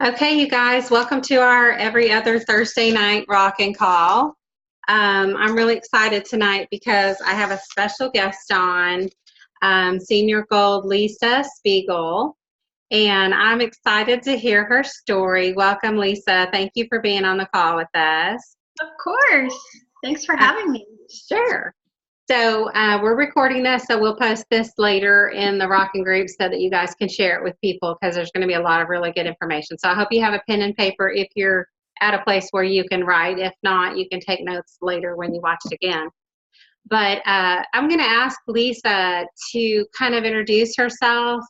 Okay, you guys, welcome to our every other Thursday night rock and call. I'm really excited tonight because I have a special guest on, Senior Gold Lisa Spiegel, and I'm excited to hear her story. Welcome, Lisa. Thank you for being on the call with us. Of course. Thanks for Uh, having me. sure. So we're recording this, so we'll post this later in the Rockin' Group so that you guys can share it with people because there's going to be a lot of really good information. So I hope you have a pen and paper if you're at a place where you can write. If not, you can take notes later when you watch it again. But I'm going to ask Lisa to kind of introduce herself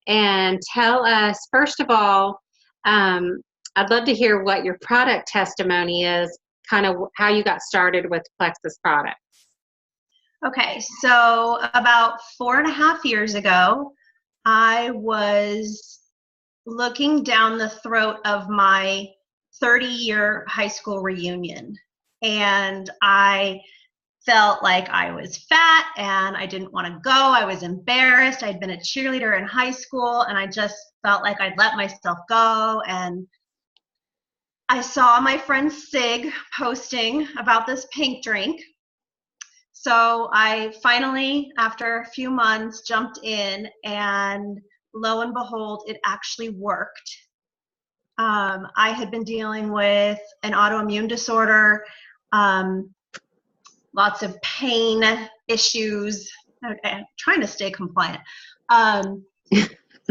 and tell us, first of all, I'd love to hear what your product testimony is, kind of how you got started with Plexus products. Okay, so about 4.5 years ago, I was looking down the throat of my 30-year high school reunion, and I felt like I was fat and I didn't want to go. I was embarrassed. I'd been a cheerleader in high school, and I just felt like I'd let myself go. And I saw my friend Sig posting about this pink drink. So I finally, after a few months, jumped in, and lo and behold, it actually worked. I had been dealing with an autoimmune disorder, lots of pain issues. Okay, I'm trying to stay compliant.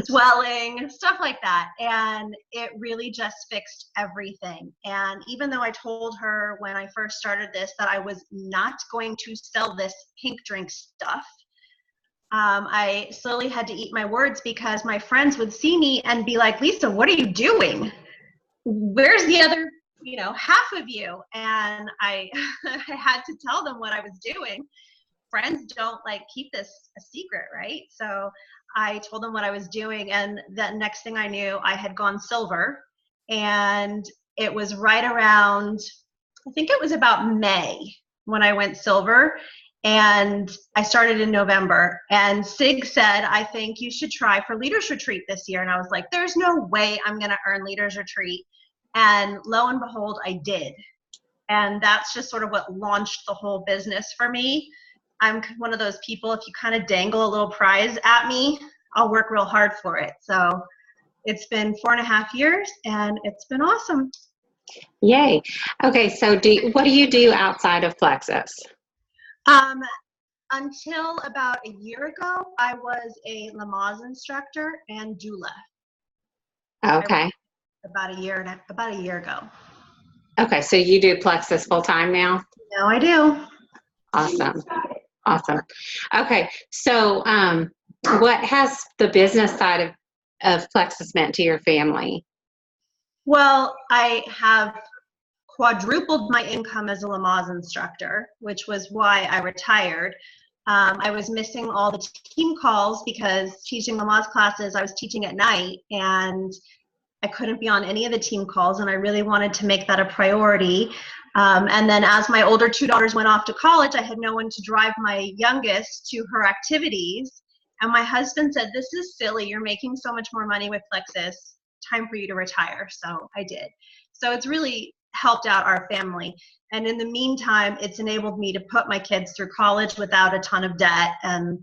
Swelling, stuff like that. And it really just fixed everything. And even though I told her when I first started this that I was not going to sell this pink drink stuff, I slowly had to eat my words because my friends would see me and be like, Lisa, what are you doing? Where's the other, half of you? And I, I had to tell them what I was doing. Friends don't keep this a secret, right? So I told them what I was doing, and the next thing I knew, I had gone silver. And it was right around, I think it was about May when I went silver, and I started in November. And Sig said, I think you should try for Leaders Retreat this year. And I was like, there's no way I'm going to earn Leaders Retreat. And lo and behold, I did. And that's just sort of what launched the whole business for me. I'm one of those people, if you kind of dangle a little prize at me, I'll work real hard for it. So it's been 4.5 years, and it's been awesome. Yay. Okay, so what do you do outside of Plexus? Until about a year ago, I was a Lamaze instructor and doula. Okay. About a year ago. Okay, so you do Plexus full time now? No, I do. Awesome. Awesome. Okay, so what has the business side of Plexus meant to your family? Well, I have quadrupled my income as a Lamaze instructor, which was why I retired. I was missing all the team calls because teaching Lamaze classes, I was teaching at night, and I couldn't be on any of the team calls, and I really wanted to make that a priority. And then as my older two daughters went off to college, I had no one to drive my youngest to her activities. And my husband said, this is silly. You're making so much more money with Plexus. Time for you to retire. So I did. So it's really helped out our family. And in the meantime, it's enabled me to put my kids through college without a ton of debt. And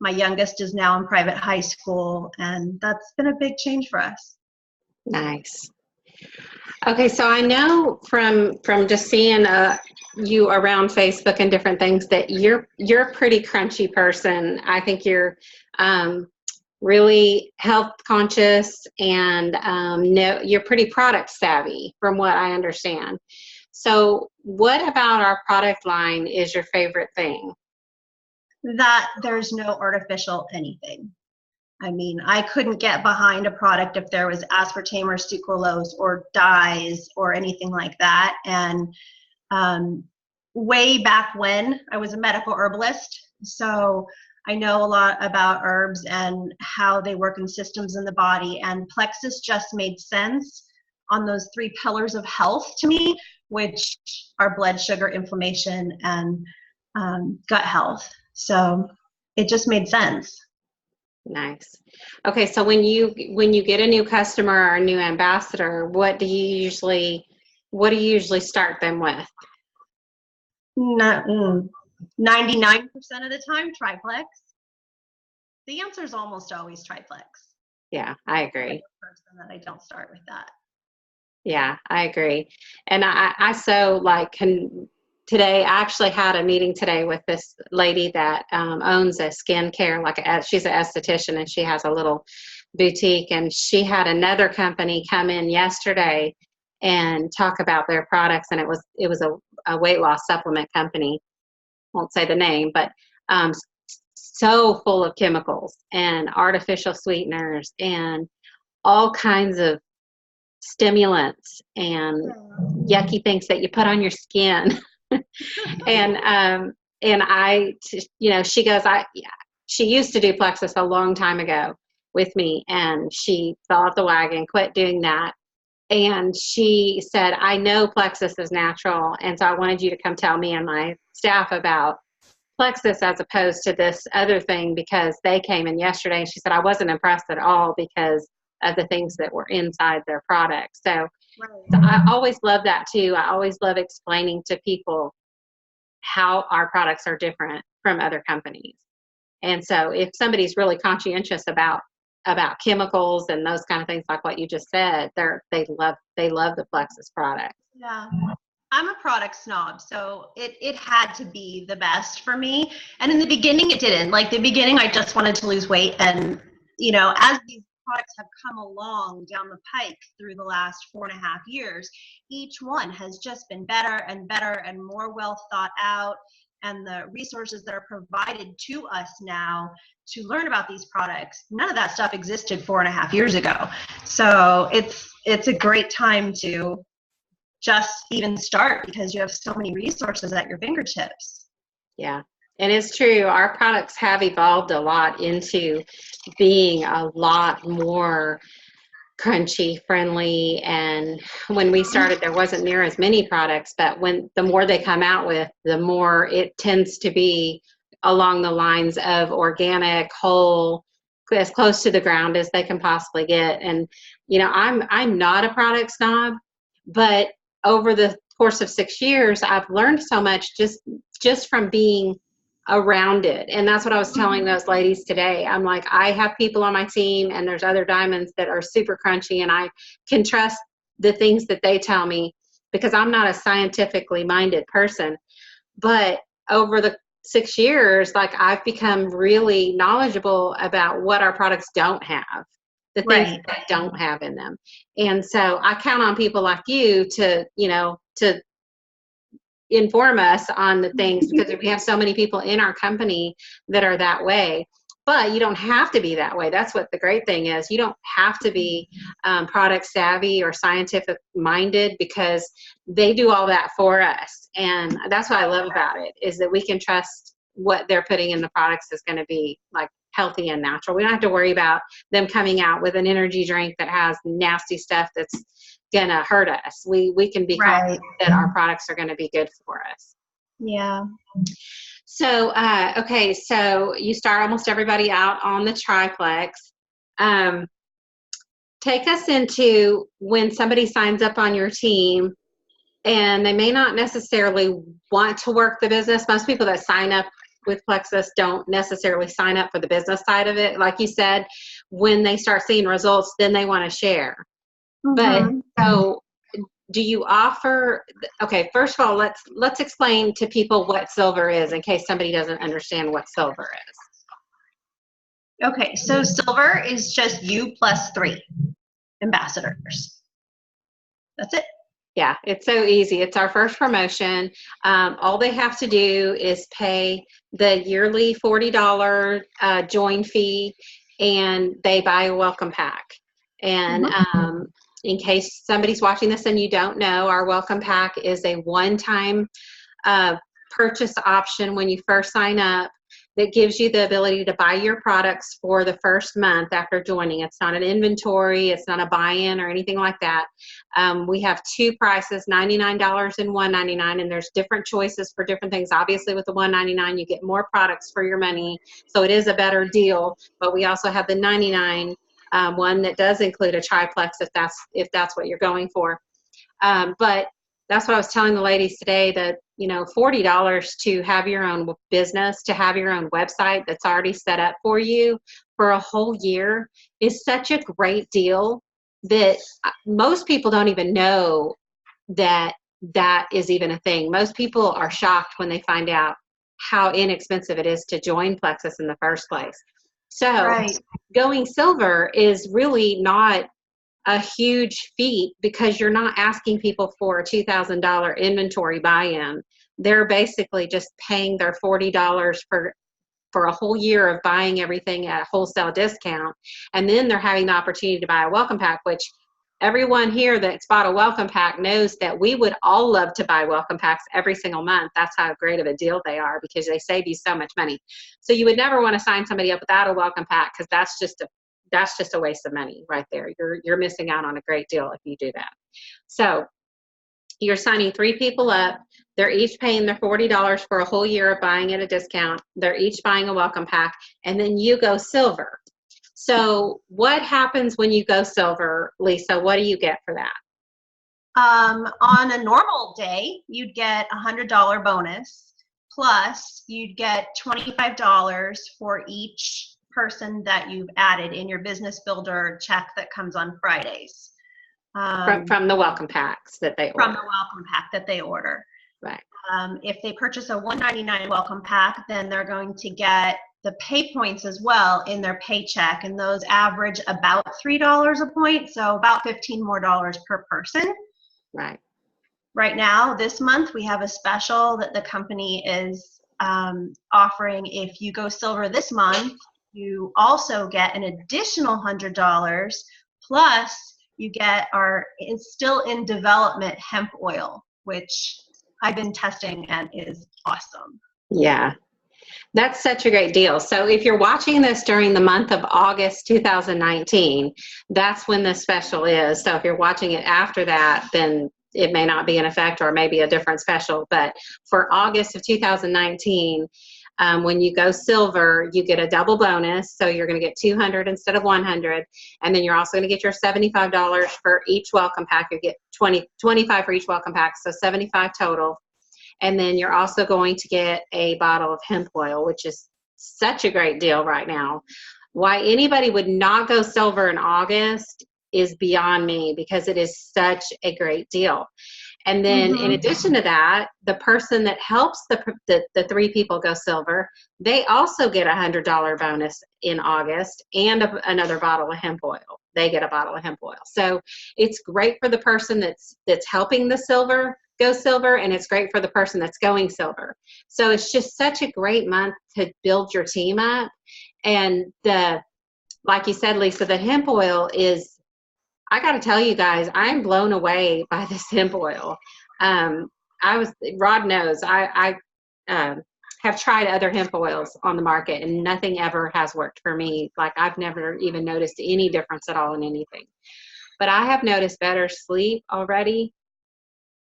my youngest is now in private high school. And that's been a big change for us. Nice. Okay, so I know from just seeing you around Facebook and different things that you're a pretty crunchy person. I think you're really health conscious, and you're pretty product savvy from what I understand. So what about our product line is your favorite thing? That there's no artificial anything. I mean, I couldn't get behind a product if there was aspartame or sucralose or dyes or anything like that. And way back when, I was a medical herbalist, so I know a lot about herbs and how they work in systems in the body. And Plexus just made sense on those 3 pillars of health to me, which are blood sugar, inflammation, and gut health. So it just made sense. Nice. Okay, so when you get a new customer or a new ambassador, what do you usually start them with? Not, 99% of the time, triplex. The answer is almost always triplex. Yeah, I I'm agree. the person that I don't start with that. Yeah, I agree. And I so like today, I actually had a meeting today with this lady that owns a skincare, she's an esthetician and she has a little boutique, and she had another company come in yesterday and talk about their products, and it was a weight loss supplement company. Won't say the name, but um, so full of chemicals and artificial sweeteners and all kinds of stimulants and yucky things that you put on your skin. and she goes, she used to do Plexus a long time ago with me, and she fell off the wagon, quit doing that. And she said, I know Plexus is natural, and so I wanted you to come tell me and my staff about Plexus as opposed to this other thing, because they came in yesterday and she said, I wasn't impressed at all because of the things that were inside their product. So I always love that too. I always love explaining to people how our products are different from other companies. And so if somebody's really conscientious about chemicals and those kind of things, like what you just said, they love the Plexus product. Yeah. I'm a product snob, so it had to be the best for me. And in the beginning, it didn't. Like the beginning, I just wanted to lose weight. And, as these products have come along down the pike through the last 4.5 years, each one has just been better and better and more well thought out. And the resources that are provided to us now to learn about these products, none of that stuff existed 4.5 years ago. So it's a great time to just even start because you have so many resources at your fingertips. Yeah. And it's true. Our products have evolved a lot into being a lot more crunchy friendly. And when we started, there wasn't near as many products, but the more they come out with, the more it tends to be along the lines of organic, whole, as close to the ground as they can possibly get. And I'm not a product snob, but over the course of 6 years, I've learned so much just from being around it. And that's what I was telling those ladies today. I'm like, I have people on my team and there's other diamonds that are super crunchy, and I can trust the things that they tell me because I'm not a scientifically minded person. But over the 6 years, like, I've become really knowledgeable about what our products don't have, the things Right. that they don't have in them. And so I count on people like you to inform us on the things, because we have so many people in our company that are that way. But you don't have to be that way. That's what the great thing is. You don't have to be product savvy or scientific minded, because they do all that for us. And that's what I love about it, is that we can trust what they're putting in the products is going to be like healthy and natural. We don't have to worry about them coming out with an energy drink that has nasty stuff that's gonna hurt us. We can be confident that our products are going to be good for us. Yeah. So okay, so you start almost everybody out on the triplex. Take us into when somebody signs up on your team and they may not necessarily want to work the business. Most people that sign up with Plexus don't necessarily sign up for the business side of it. Like you said, when they start seeing results, then they want to share. But so do you offer, okay, first of all, let's explain to people what silver is in case somebody doesn't understand what silver is. Okay, so silver is just you plus 3 ambassadors. That's it. Yeah, it's so easy. It's our first promotion. All they have to do is pay the yearly $40 join fee, and they buy a welcome pack. And in case somebody's watching this and you don't know, our welcome pack is a one-time purchase option when you first sign up. that gives you the ability to buy your products for the first month after joining. It's not an inventory, it's not a buy-in or anything like that. We have two prices, $99 and $199, and there's different choices for different things. Obviously with the $199 you get more products for your money, so it is a better deal. But we also have the $99 one that does include a triplex if that's what you're going for. But that's what I was telling the ladies today, that, you know, $40 to have your own business, to have your own website that's already set up for you for a whole year is such a great deal that most people don't even know that that is even a thing. Most people are shocked when they find out how inexpensive it is to join Plexus in the first place. So going silver is really not a huge feat, because you're not asking people for a $2,000 inventory buy-in. They're basically just paying their $40 for a whole year of buying everything at a wholesale discount. And then they're having the opportunity to buy a welcome pack, which everyone here that's bought a welcome pack knows that we would all love to buy welcome packs every single month. That's how great of a deal they are, because they save you so much money. So you would never want to sign somebody up without a welcome pack, because that's just a waste of money right there. You're missing out on a great deal if you do that. So you're signing 3 people up. They're each paying their $40 for a whole year of buying at a discount. They're each buying a welcome pack, and then you go silver. So what happens when you go silver, Lisa? What do you get for that? On a normal day, you'd get a $100 bonus, plus you'd get $25 for each person that you've added in your business builder check that comes on Fridays. From the welcome packs that they order. From the welcome pack that they order. Right. If they purchase a $199 welcome pack, then they're going to get the pay points as well in their paycheck, and those average about $3 a point, so about $15 more per person. Right. Right now, this month, we have a special that the company is offering. If you go silver this month, you also get an additional $100, plus you get our still in development hemp oil, which I've been testing and is awesome. Yeah, that's such a great deal. So if you're watching this during the month of August 2019, that's when the special is. So if you're watching it after that, then it may not be in effect, or maybe a different special. But for August of 2019, when you go silver, you get a double bonus. So you're going to get $200 instead of $100. And then you're also going to get your $75 for each welcome pack. You get $25 for each welcome pack, so $75 total. And then you're also going to get a bottle of hemp oil, which is such a great deal right now. Why anybody would not go silver in August is beyond me, because it is such a great deal. And then in addition to that, the person that helps the 3 people go silver, they also get a $100 bonus in August, and another bottle of hemp oil. They get a bottle of hemp oil. So it's great for the person that's helping the silver go silver, and it's great for the person that's going silver. So it's just such a great month to build your team up. And like you said, Lisa, the hemp oil is, I got to tell you guys, I'm blown away by this hemp oil. Rod knows, I have tried other hemp oils on the market, and nothing ever has worked for me. Like, I've never even noticed any difference at all in anything. But I have noticed better sleep already,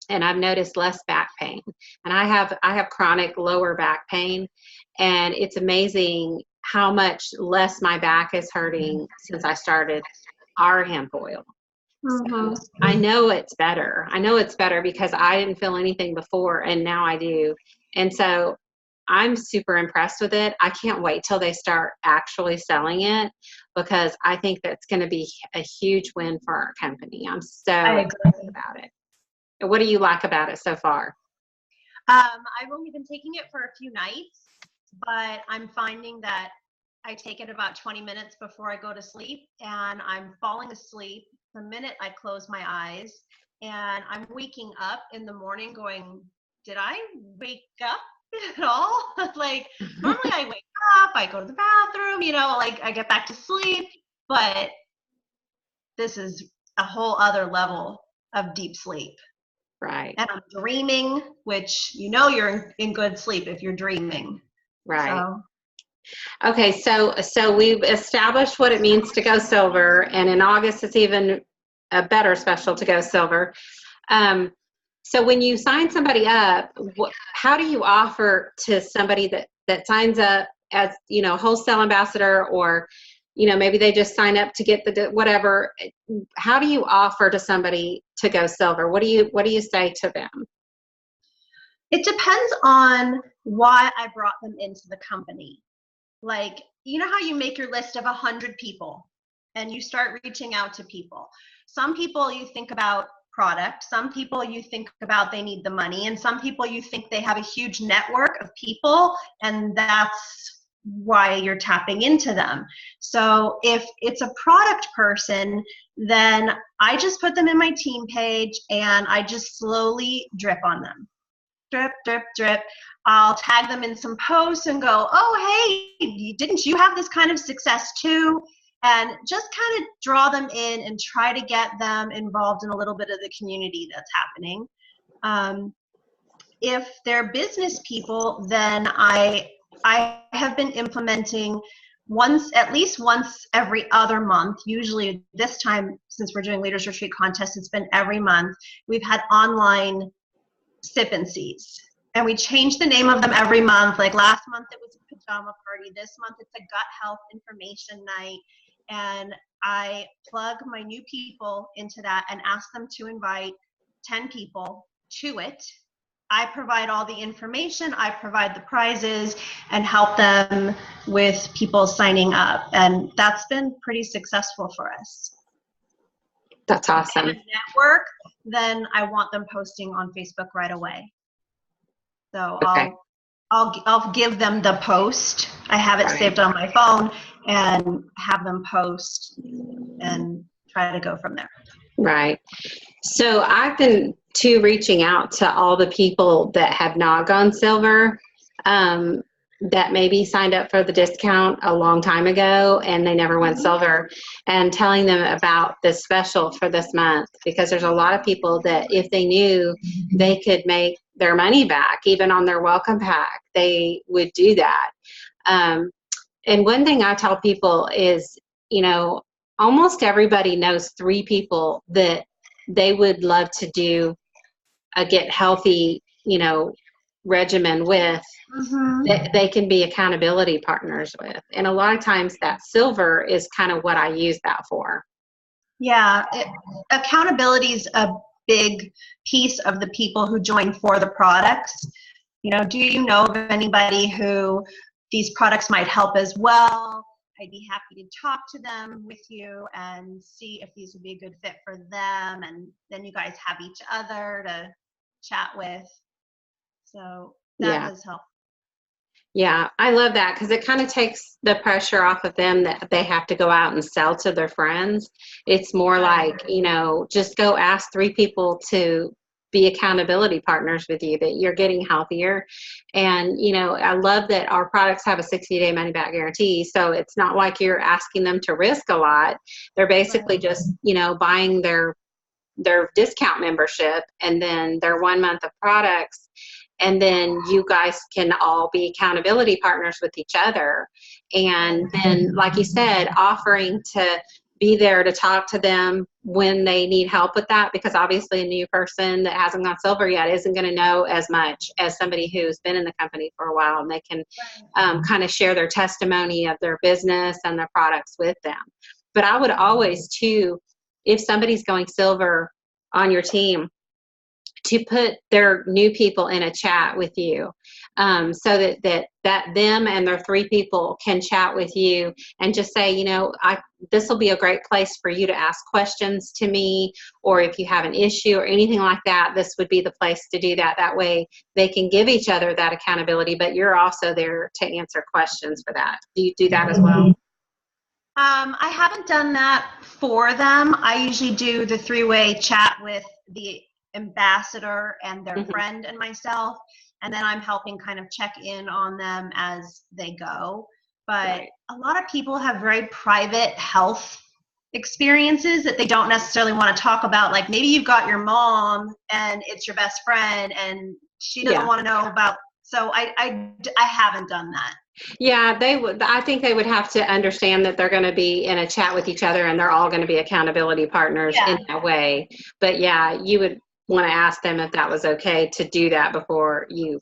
and I've noticed less back pain. And I have chronic lower back pain, and it's amazing how much less my back is hurting since I started our hemp oil. So I know it's better. I know it's better because I didn't feel anything before, and now I do. And so I'm super impressed with it. I can't wait till they start actually selling it, because I think that's going to be a huge win for our company. I'm so excited about it. And what do you like about it so far? I've only been taking it for a few nights, but I'm finding that I take it about 20 minutes before I go to sleep, and I'm falling asleep the minute I close my eyes, and I'm waking up in the morning going, did I wake up at all? Like, normally I wake up, I go to the bathroom, like I get back to sleep, but this is a whole other level of deep sleep. Right. And I'm dreaming, which you're in good sleep if you're dreaming. Right. So. Okay, so we've established what it means to go silver, and in August it's even a better special to go silver. So when you sign somebody up, how do you offer to somebody that signs up as, you know, wholesale ambassador, or, you know, maybe they just sign up to get the whatever? How do you offer to somebody to go silver? What do you say to them? It depends on why I brought them into the company. Like, you know how you make your list of 100 people and you start reaching out to people. Some people you think about product, some people you think about they need the money, and some people you think they have a huge network of people, and that's why you're tapping into them. So if it's a product person, then I just put them in my team page and I just slowly drip on them. Drip, drip, drip. I'll tag them in some posts and go, oh, hey, didn't you have this kind of success too? And just kind of draw them in and try to get them involved in a little bit of the community that's happening. If they're business people, then I have been implementing at least once every other month. Usually this time, since we're doing Leaders Retreat contests, it's been every month. We've had online sip and sees, and we change the name of them every month. Like last month it was a pajama party, this month it's a gut health information night, and I plug my new people into that and ask them to invite 10 people to it. I provide all the information, I provide the prizes, and help them with people signing up, and that's been pretty successful for us. That's awesome. Network, then I want them posting on Facebook right away. So Okay. I'll give them the post. I have it saved on my phone and have them post and try to go from there. Right. So I've been reaching out to all the people that have not gone silver, that maybe signed up for the discount a long time ago and they never went silver, and telling them about this special for this month, because there's a lot of people that if they knew they could make their money back, even on their welcome pack, they would do that. And one thing I tell people is, you know, almost everybody knows 3 people that they would love to do a get healthy, you know, regimen with, that they can be accountability partners with. And a lot of times that silver is kind of what I use that for. Yeah, accountability is a big piece of the people who join for the products. You know, do you know of anybody who these products might help as well? I'd be happy to talk to them with you and see if these would be a good fit for them. And then you guys have each other to chat with. So that has helped. Yeah, I love that, because it kind of takes the pressure off of them that they have to go out and sell to their friends. It's more like, you know, just go ask 3 people to be accountability partners with you, that you're getting healthier. And, you know, I love that our products have a 60-day money back guarantee. So it's not like you're asking them to risk a lot. They're basically just, you know, buying their discount membership and then their 1 month of products. And then you guys can all be accountability partners with each other. And then, like you said, offering to be there to talk to them when they need help with that, because obviously a new person that hasn't gone silver yet isn't going to know as much as somebody who's been in the company for a while, and they can kind of share their testimony of their business and their products with them. But I would always, too, if somebody's going silver on your team, to put their new people in a chat with you, so that them and their 3 people can chat with you and just say, you know, this will be a great place for you to ask questions to me, or if you have an issue or anything like that, this would be the place to do that. That way they can give each other that accountability, but you're also there to answer questions for that. Do you do that as well? I haven't done that for them. I usually do the 3-way chat with the ambassador and their friend and myself, and then I'm helping kind of check in on them as they go. But a lot of people have very private health experiences that they don't necessarily want to talk about. Like maybe you've got your mom and it's your best friend and she doesn't want to know about. So I haven't done that. Yeah, they would. I think they would have to understand that they're going to be in a chat with each other, and they're all going to be accountability partners Yeah, in that way. But yeah, you would want to ask them if that was okay to do that before you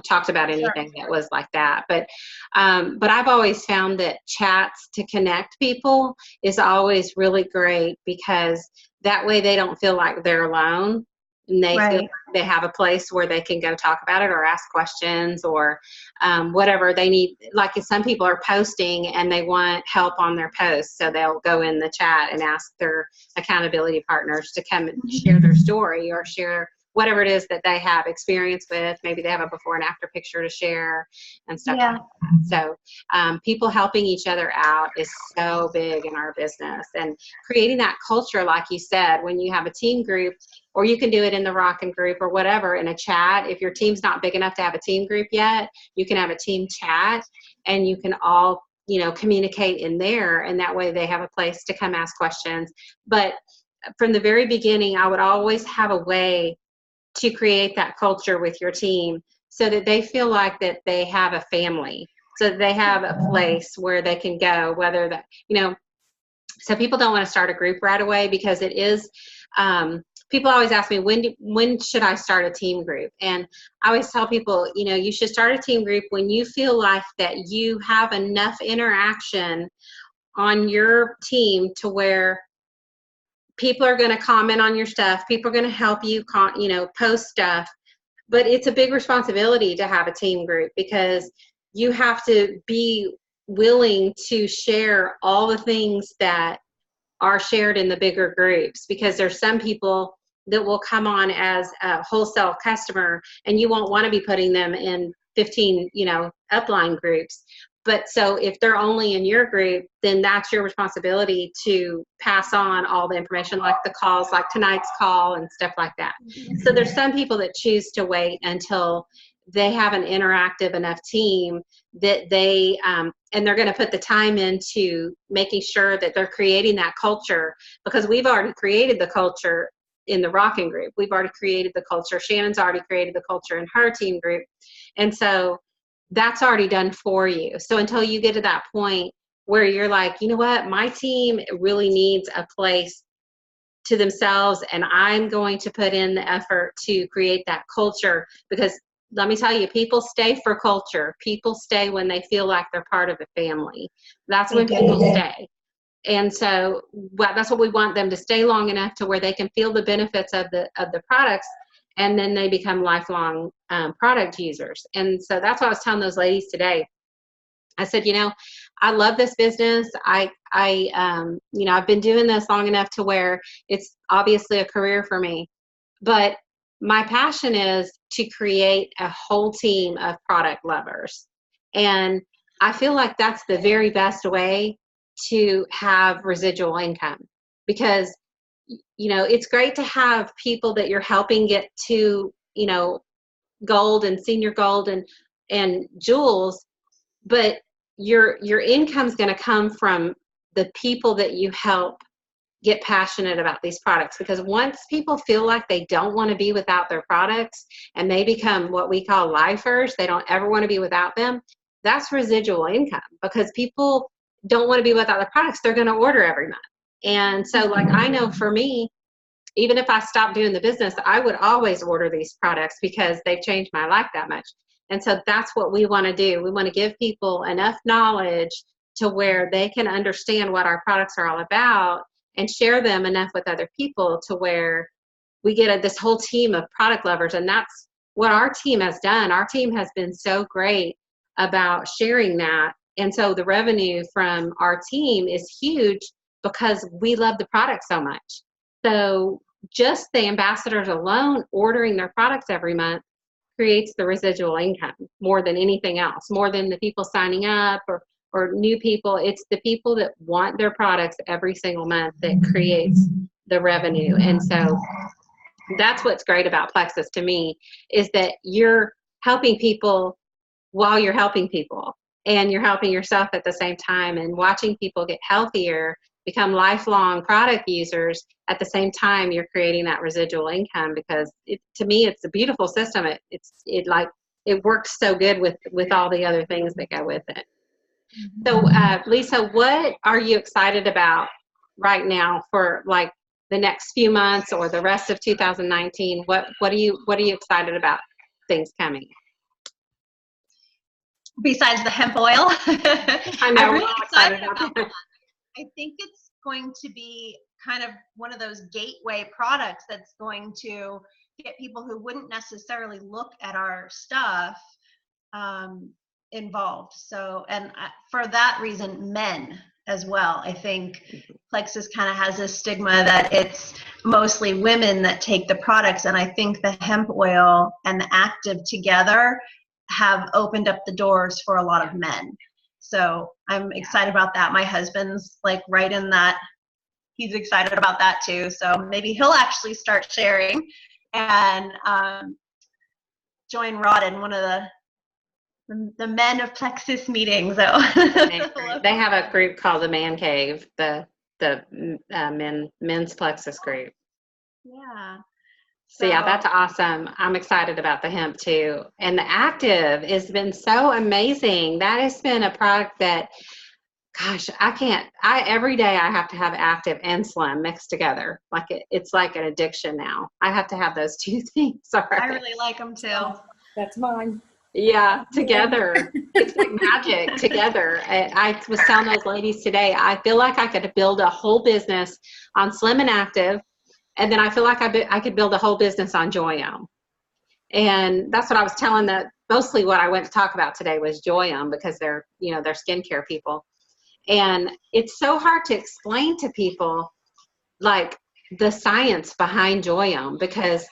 talked about sure. anything that was like that. But I've always found that chats to connect people is always really great because that way they don't feel like they're alone, and they feel Right. like they have a place where they can go talk about it or ask questions or whatever they need. Like if some people are posting and they want help on their posts, so they'll go in the chat and ask their accountability partners to come and share their story or share whatever it is that they have experience with. Maybe they have a before and after picture to share and stuff Yeah. like that. So people helping each other out is so big in our business, and creating that culture, like you said, when you have a team group, or you can do it in the Rockin' group or whatever in a chat. If your team's not big enough to have a team group yet, you can have a team chat and you can all communicate in there, and that way they have a place to come ask questions. But from the very beginning, I would always have a way to create that culture with your team so that they feel like that they have a family, so that they have a place where they can go, whether that so people don't want to start a group right away because it is people always ask me, when should I start a team group? And I always tell people, you should start a team group when you feel like that you have enough interaction on your team to where people are going to comment on your stuff, people are going to help you post stuff. But it's a big responsibility to have a team group because you have to be willing to share all the things that are shared in the bigger groups, because there's some people that will come on as a wholesale customer and you won't want to be putting them in 15 upline groups. But so if they're only in your group, then that's your responsibility to pass on all the information, like the calls, like tonight's call and stuff like that. So there's some people that choose to wait until they have an interactive enough team that they and they're going to put the time into making sure that they're creating that culture, because we've already created the culture in the Rockin' group. We've already created the culture. Shannon's already created the culture in her team group. And so that's already done for you. So until you get to that point where you're like, you know what, my team really needs a place to themselves, and I'm going to put in the effort to create that culture, because let me tell you, people stay for culture. People stay when they feel like they're part of a family. That's when people stay. And so that's what we want them to stay long enough to where they can feel the benefits of the products, and then they become lifelong product users. And so that's what I was telling those ladies today. I said, I love this business. I've been doing this long enough to where it's obviously a career for me, but my passion is to create a whole team of product lovers. And I feel like that's the very best way to have residual income, because it's great to have people that you're helping get to gold and senior gold and jewels, but your income's going to come from the people that you help get passionate about these products. Because once people feel like they don't want to be without their products and they become what we call lifers, they don't ever want to be without them, that's residual income, because people don't want to be without the products. They're going to order every month. And so, like, I know for me, even if I stopped doing the business, I would always order these products because they've changed my life that much. And so that's what we want to do. We want to give people enough knowledge to where they can understand what our products are all about and share them enough with other people to where we get this whole team of product lovers. And that's what our team has done. Our team has been so great about sharing that. And so the revenue from our team is huge because we love the product so much. So just the ambassadors alone ordering their products every month creates the residual income more than anything else, more than the people signing up or new people. It's the people that want their products every single month that creates the revenue. And so that's what's great about Plexus to me, is that you're helping people while you're helping people, and you're helping yourself at the same time, and watching people get healthier, become lifelong product users. At the same time, you're creating that residual income, because to me, it's a beautiful system. It like it works so good with all the other things that go with it. So, Lisa, what are you excited about right now for like the next few months or the rest of 2019? What are you excited about things coming? Besides the hemp oil, I know, I'm we're really all excited about about that. that. I think it's going to be kind of one of those gateway products that's going to get people who wouldn't necessarily look at our stuff involved. So, and for that reason, men as well. I think Plexus kind of has this stigma that it's mostly women that take the products, and I think the hemp oil and the active together have opened up the doors for a lot of men. So I'm excited about that. My husband's like right in that. He's excited about that too. So maybe he'll actually start sharing and join Rod in one of the men of Plexus meetings. So They have a group called the Man Cave, the men's Plexus group. yeah. So yeah, that's awesome. I'm excited about the hemp too. And the active has been so amazing. That has been a product that, gosh, every day I have to have active and slim mixed together. Like it's like an addiction now. I have to have those two things. Sorry. I really like them too. That's mine. Yeah, together. It's like magic together. I was telling those ladies today, I feel like I could build a whole business on slim and active. And then I feel like I could build a whole business on Joyum. And that's what I was telling that mostly what I went to talk about today was Joyum, because they're skincare people. And it's so hard to explain to people like the science behind Joyum, because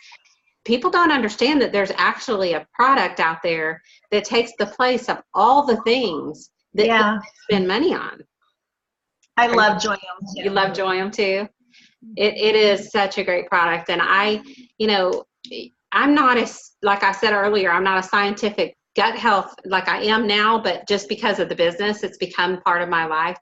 people don't understand that there's actually a product out there that takes the place of all the things that people spend money on. I love Joyum too. You love Joyum too? It is such a great product. And I'm not like I said earlier, I'm not a scientific gut health like I am now, but just because of the business, it's become part of my life.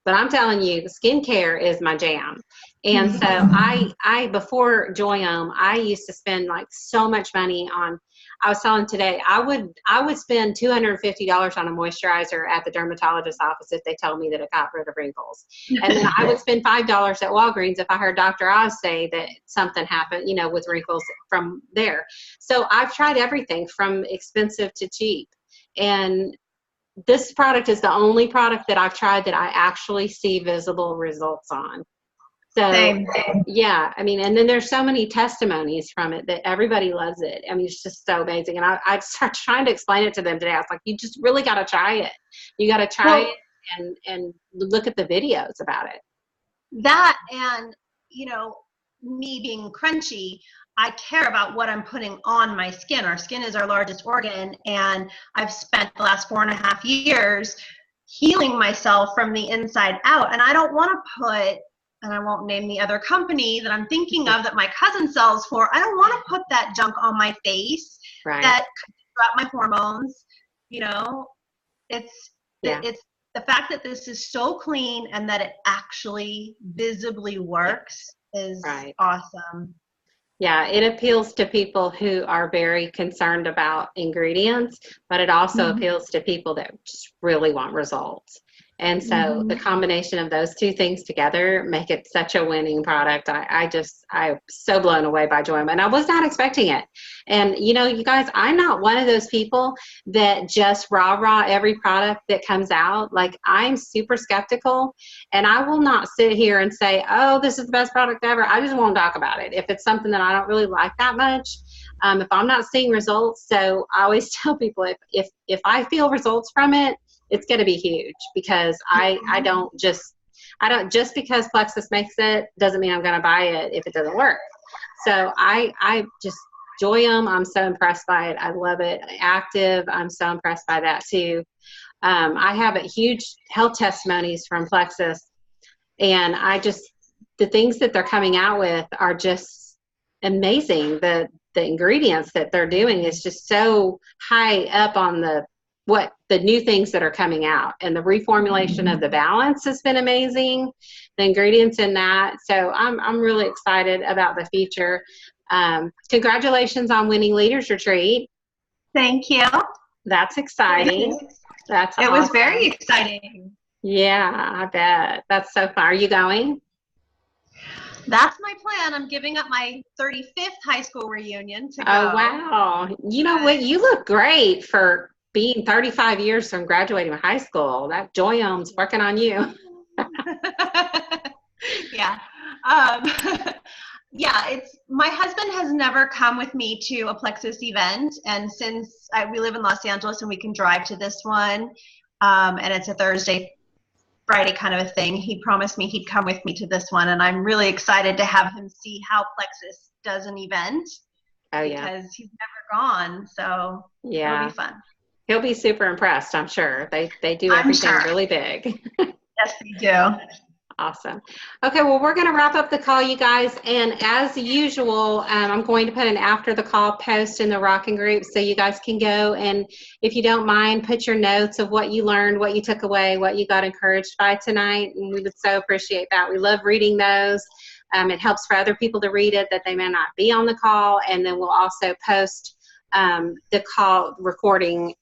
But I'm telling you, skincare is my jam. And so I before Joyum, I used to spend like so much money on, I was telling today, I would spend $250 on a moisturizer at the dermatologist's office if they told me that it got rid of wrinkles. And then I would spend $5 at Walgreens if I heard Dr. Oz say that something happened, with wrinkles from there. So I've tried everything from expensive to cheap. And this product is the only product that I've tried that I actually see visible results on. So, yeah, I mean, and then there's so many testimonies from it that everybody loves it. I mean, it's just so amazing. And I started trying to explain it to them today. I was like, you just really got to try it. You got to try it and look at the videos about it. That, and, me being crunchy, I care about what I'm putting on my skin. Our skin is our largest organ, and I've spent the last 4.5 years healing myself from the inside out. And I don't want to put, and I won't name the other company that I'm thinking of that my cousin sells for, I don't want to put that junk on my face that could disrupt my hormones. It's the fact that this is so clean and that it actually visibly works is awesome. Yeah, it appeals to people who are very concerned about ingredients, but it also appeals to people that just really want results. And so the combination of those two things together make it such a winning product. I'm so blown away by Joyum, and I was not expecting it. And you guys, I'm not one of those people that just rah every product that comes out. Like, I'm super skeptical, and I will not sit here and say, oh, this is the best product ever. I just won't talk about it if it's something that I don't really like that much. If I'm not seeing results. So I always tell people, if I feel results from it, it's going to be huge, because I don't just because Plexus makes it doesn't mean I'm going to buy it if it doesn't work. So I just Joyum, I'm so impressed by it. I love it. Active, I'm so impressed by that too. I have a huge health testimonies from Plexus, and the things that they're coming out with are just amazing. The ingredients that they're doing is just so high up on the new things that are coming out, and the reformulation of the balance has been amazing. The ingredients in that. So I'm really excited about the future. Congratulations on winning Leaders Retreat. Thank you. That's exciting. That's It was awesome. very exciting. Yeah, I bet. That's so fun. Are you going? That's my plan. I'm giving up my 35th high school reunion to go. Oh, wow. You know what? You look great for being 35 years from graduating high school. That Joyum's working on you. Yeah. Yeah, my husband has never come with me to a Plexus event, and since we live in Los Angeles and we can drive to this one, and it's a Thursday, Friday kind of a thing, he promised me he'd come with me to this one, and I'm really excited to have him see how Plexus does an event. Oh, yeah. Because he's never gone, so Yeah. it'll be fun. He'll be super impressed, I'm sure. They do I'm everything sure. really big. Yes, they do. Awesome. Okay, well, we're going to wrap up the call, you guys. And as usual, I'm going to put an after the call post in the Rocking Group so you guys can go and, if you don't mind, put your notes of what you learned, what you took away, what you got encouraged by tonight. And we would so appreciate that. We love reading those. It helps for other people to read it that they may not be on the call. And then we'll also post the call recording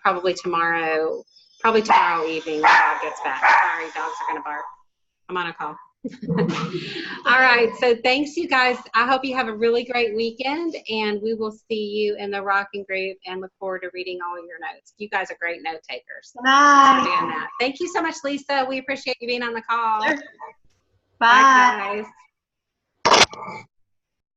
probably tomorrow evening when Bob gets back. Sorry, dogs are going to bark. I'm on a call. All right. So thanks, you guys. I hope you have a really great weekend, and we will see you in the Rocking Group and look forward to reading all of your notes. You guys are great note takers. Nice. Doing that. Thank you so much, Lisa. We appreciate you being on the call. Sure. Bye, guys.